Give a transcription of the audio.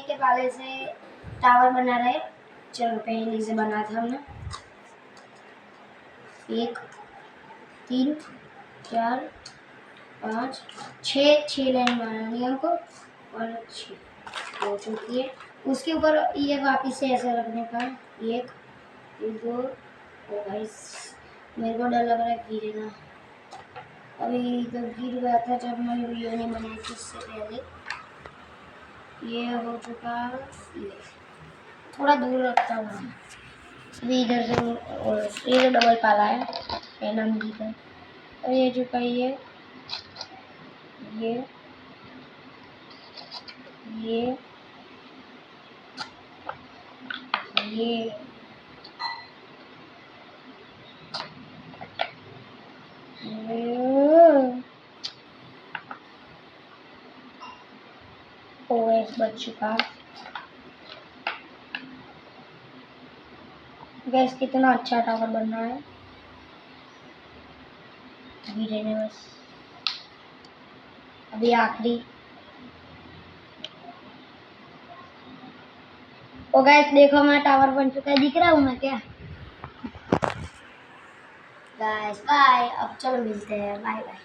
के पाले से टावर बना रहे। चलो पहले से बना था हमने 1 3 4 5 6 लाइन बनानी हमको और 6 हो चुकी है। उसके ऊपर ये वापिस से ऐसा रखने का 1 2। ओ भाई मेरे को डर लग रहा है गिरेगा। अभी जब गिर गया था जब मैंने वीडियो नहीं बनाई थी इससे पहले। ये हो चुका, ये थोड़ा दूर रखता हूँ अभी इधर से। ये डबल पाला है एनम जी का। और ये चुका ये ये ये ओएस बच चुका। गैस कितना अच्छा टावर बन रहा है। गिरे ने बस अभी आखिरी। ओ गैस देखो मेरा टावर बन चुका है, दिख रहा हूँ मैं क्या? गैस बाय, अब चलो मिलते हैं, बाय बाय।